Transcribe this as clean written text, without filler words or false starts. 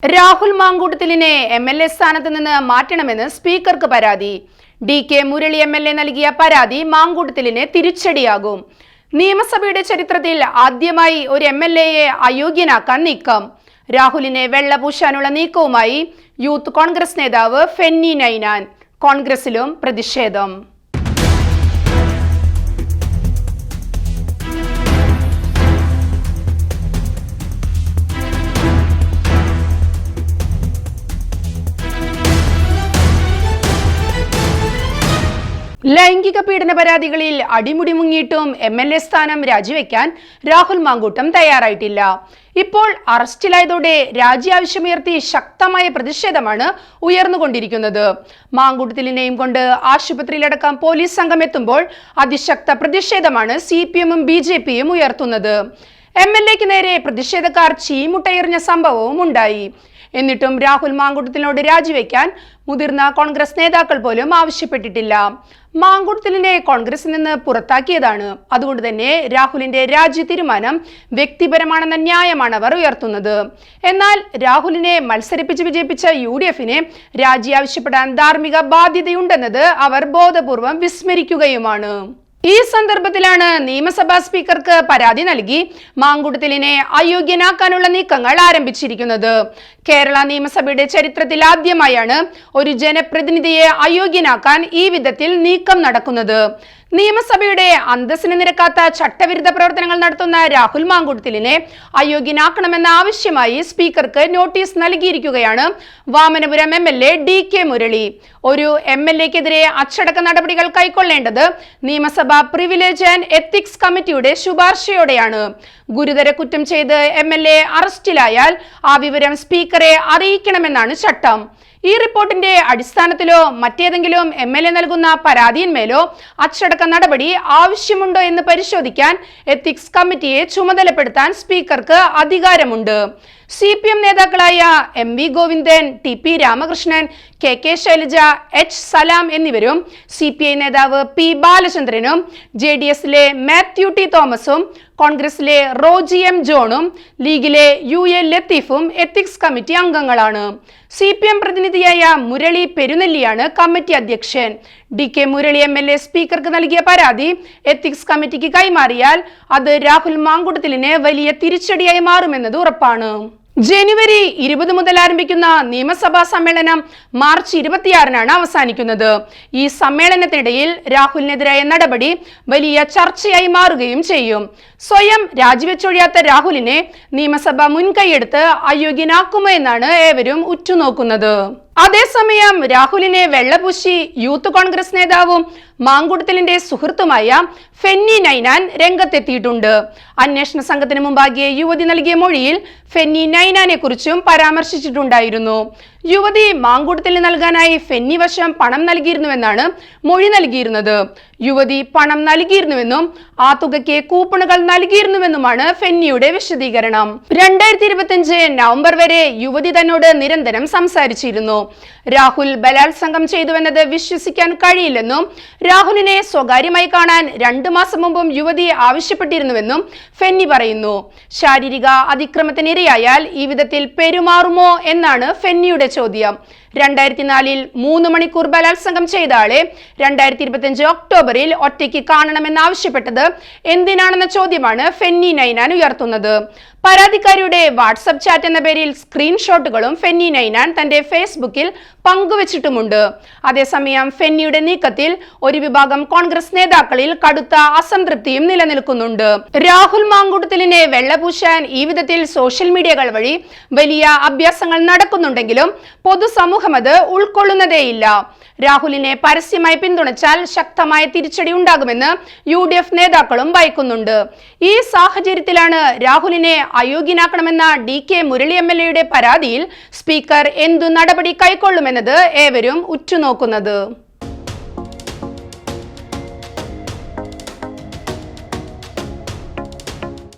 Rahul മാങ്കൂട്ടത്തിലിനെ MLA സ്ഥാനത്ത് നിന്ന് മാറ്റണമെന്ന് സ്പീക്കർക്ക് പരാതി. DK മുരളി MLA നൽകിയ പരാതി മാങ്കൂട്ടത്തിലിനെ തിരിച്ചടിയാകും. നിയമസഭയുടെ ചരിത്രത്തിൽ ആദ്യമായി ഒരു MLAയെ അയോഗ്യനാക്കാൻ നീക്കം. രാഹുലിനെ വെള്ളപൂശാനുള്ള നീക്കവുമായി യൂത്ത് കോൺഗ്രസ് നേതാവ് ഫെന്നി നൈനാൻ. കോൺഗ്രസിലും പ്രതിഷേധം. ലൈംഗിക പീഡന പരാതികളിൽ അടിമുടി മുങ്ങിയിട്ടും MLA സ്ഥാനം രാജിവെക്കാൻ രാഹുൽ മാങ്കൂട്ടം തയ്യാറായിട്ടില്ല. ഇപ്പോൾ അറസ്റ്റിലായതോടെ രാജി ആവശ്യമുയർത്തി ശക്തമായ പ്രതിഷേധമാണ് ഉയർന്നുകൊണ്ടിരിക്കുന്നത്. മാങ്കൂട്ടത്തിലിനെയും കൊണ്ട് ആശുപത്രിയിലടക്കം പോലീസ് സംഘം എത്തുമ്പോൾ അതിശക്ത പ്രതിഷേധമാണ് CPM-ഉം BJP-യും ഉയർത്തുന്നത്. MLAക്ക് നേരെ പ്രതിഷേധക്കാർ ചീമുട്ടയെറിഞ്ഞ സംഭവവും ഉണ്ടായി. എന്നിട്ടും രാഹുൽ മാങ്കൂട്ടത്തിലിനോട് രാജിവെക്കാൻ മുതിർന്ന കോൺഗ്രസ് നേതാക്കൾ പോലും ആവശ്യപ്പെട്ടിട്ടില്ല. മാങ്കൂട്ടത്തിലിനെ കോൺഗ്രസിൽ നിന്ന് പുറത്താക്കിയതാണ്. അതുകൊണ്ട് തന്നെ രാഹുലിന്റെ രാജി തീരുമാനം വ്യക്തിപരമാണെന്ന ന്യായമാണ് അവർ ഉയർത്തുന്നത്. എന്നാൽ രാഹുലിനെ മത്സരിപ്പിച്ച് വിജയിപ്പിച്ച UDF-നെ രാജി ആവശ്യപ്പെടാൻ ധാർമ്മിക ബാധ്യതയുണ്ടെന്നത് അവർ ബോധപൂർവം വിസ്മരിക്കുകയുമാണ്. ഈ സന്ദർഭത്തിലാണ് നിയമസഭാ സ്പീക്കർക്ക് പരാതി നൽകി മാങ്കൂട്ടത്തിലിനെ അയോഗ്യനാക്കാനുള്ള നീക്കങ്ങൾ ആരംഭിച്ചിരിക്കുന്നത്. കേരള നിയമസഭയുടെ ചരിത്രത്തിൽ ആദ്യമായാണ് ഒരു ജനപ്രതിനിധിയെ അയോഗ്യനാക്കാൻ ഈ വിധത്തിൽ നീക്കം നടക്കുന്നത്. നിയമസഭയുടെ അന്തസ്സിന് നിരക്കാത്ത ചട്ടവിരുദ്ധ പ്രവർത്തനങ്ങൾ നടത്തുന്ന രാഹുൽ മാങ്കൂട്ടത്തിലിനെ അയോഗ്യനാക്കണമെന്ന ആവശ്യമായി സ്പീക്കർക്ക് നോട്ടീസ് നൽകിയിരിക്കുകയാണ് വാമനപുരം MLA DK മുരളി. ഒരു MLAക്കെതിരെ അച്ചടക്ക നടപടികൾ കൈക്കൊള്ളേണ്ടത് നിയമസഭാ പ്രിവിലേജ് ആൻഡ് എത്തിക്സ് കമ്മിറ്റിയുടെ ശുപാർശയോടെയാണ്. ഗുരുതര കുറ്റം ചെയ്ത് MLA അറസ്റ്റിലായാൽ ആ വിവരം സ്പീക്കറെ അറിയിക്കണമെന്നാണ് ചട്ടം. ഈ റിപ്പോർട്ടിന്റെ അടിസ്ഥാനത്തിലോ മറ്റേതെങ്കിലും MLA നൽകുന്ന പരാതിയിന്മേലോ അച്ചടക്ക നടപടി ആവശ്യമുണ്ടോ എന്ന് പരിശോധിക്കാൻ എത്തിക്സ് കമ്മിറ്റിയെ ചുമതലപ്പെടുത്താൻ സ്പീക്കർക്ക് അധികാരമുണ്ട്. CPM നേതാക്കളായ MV Govindan, TP Ramakrishnan, KK Shailaja, H സലാം എന്നിവരും CPI നേതാവ് P ബാലചന്ദ്രനും JDS-ലെ മാത്യു T തോമസും കോൺഗ്രസിലെ റോജി M ജോണും ലീഗിലെ UA ലത്തീഫും എത്തിക്സ് കമ്മിറ്റി അംഗങ്ങളാണ്. CPM പ്രതിനിധിയായ മുരളി പെരുന്നെല്ലിയാണ് കമ്മിറ്റി അധ്യക്ഷൻ. DK മുരളി MLA സ്പീക്കർക്ക് നൽകിയ പരാതി എത്തിക്സ് കമ്മിറ്റിക്ക് കൈമാറിയാൽ അത് രാഹുൽ മാങ്കൂട്ടത്തിലിന് വലിയ തിരിച്ചടിയായി മാറുമെന്നത് ഉറപ്പാണ്. ജനുവരി 20 മുതൽ ആരംഭിക്കുന്ന നിയമസഭാ സമ്മേളനം മാർച്ച് 26-നാണ് അവസാനിക്കുന്നത്. ഈ സമ്മേളനത്തിനിടയിൽ രാഹുലിനെതിരായ നടപടി വലിയ ചർച്ചയായി മാറുകയും ചെയ്യും. സ്വയം രാജിവെച്ചൊഴിയാത്ത രാഹുലിനെ നിയമസഭ മുൻകൈയെടുത്ത് അയോഗ്യനാക്കുമോ എന്നാണ് ഏവരും ഉറ്റുനോക്കുന്നത്. അതേസമയം രാഹുലിനെ വെള്ളപൂശി യൂത്ത് കോൺഗ്രസ് നേതാവും മാങ്കൂട്ടത്തിലിന്റെ സുഹൃത്തുമായ ഫെന്നി നൈനാൻ രംഗത്തെത്തിയിട്ടുണ്ട്. അന്വേഷണ സംഘത്തിന് മുമ്പാകെ യുവതി നൽകിയ മൊഴിയിൽ ഫെന്നി നൈനാനെ കുറിച്ചും പരാമർശിച്ചിട്ടുണ്ടായിരുന്നു. യുവതി മാങ്കൂട്ടത്തിന് നൽകാനായി ഫെന്നി വശം പണം നൽകിയിരുന്നുവെന്നാണ് മൊഴി നൽകിയിരുന്നത്. യുവതി പണം നൽകിയിരുന്നുവെന്നും ആ തുകയ്ക്ക് കൂപ്പണുകൾ നൽകിയിരുന്നുവെന്നുമാണ് ഫെന്നിയുടെ വിശദീകരണം. 2025 നവംബർ വരെ യുവതി തന്നോട് നിരന്തരം സംസാരിച്ചിരുന്നു. രാഹുൽ ബലാത്സംഗം ചെയ്തുവെന്നത് വിശ്വസിക്കാൻ കഴിയില്ലെന്നും രാഹുലിനെ സ്വകാര്യമായി കാണാൻ 2 മാസം മുമ്പും യുവതി ആവശ്യപ്പെട്ടിരുന്നുവെന്നും ഫെന്നി പറയുന്നു. ശാരീരിക അതിക്രമത്തിനിരയായാൽ ഈ വിധത്തിൽ പെരുമാറുമോ എന്നാണ് ഫെന്നിയുടെ ചോദ്യം. 2004-ൽ 3 മണിക്കൂർ ബലാത്സംഗം ചെയ്ത ആളെ 2025 ഒക്ടോബറിൽ ഒറ്റയ്ക്ക് കാണണമെന്നാവശ്യപ്പെട്ടത് എന്തിനാണെന്ന ചോദ്യമാണ് ഫെന്നി നൈനാൻ ഉയർത്തുന്നത്. പരാതിക്കാരിയുടെ വാട്സപ്പ് ചാറ്റ് എന്ന പേരിൽ സ്ക്രീൻഷോട്ടുകളും ഫെന്നി നൈനാൻ തന്റെ ഫേസ്ബുക്കിൽ പങ്കുവച്ചിട്ടുമുണ്ട്. അതേസമയം ഫെന്നിയുടെ നീക്കത്തിൽ ഒരു വിഭാഗം കോൺഗ്രസ് നേതാക്കളിൽ കടുത്ത അസംതൃപ്തിയും നിലനിൽക്കുന്നുണ്ട്. രാഹുൽ മാങ്കൂട്ടത്തിലിനെ വെള്ളപൂശാൻ ഈ വിധത്തിൽ സോഷ്യൽ മീഡിയകൾ വഴി വലിയ അഭ്യാസങ്ങൾ നടക്കുന്നുണ്ടെങ്കിലും പൊതുസമൂഹം അത് ഉൾക്കൊള്ളുന്നതേയില്ല. രാഹുലിനെ പരസ്യമായി പിന്തുണച്ചാൽ ശക്തമായ തിരിച്ചടി ഉണ്ടാകുമെന്ന് UDF നേതാക്കളും ഭയക്കുന്നുണ്ട്. ഈ സാഹചര്യത്തിലാണ് രാഹുലിനെ അയോഗ്യനാക്കണമെന്ന DK മുരളി MLAയുടെ പരാതിയിൽ സ്പീക്കർ എന്തു നടപടി കൈക്കൊള്ളുമെന്നത് ഏവരും ഉറ്റുനോക്കുന്നത്.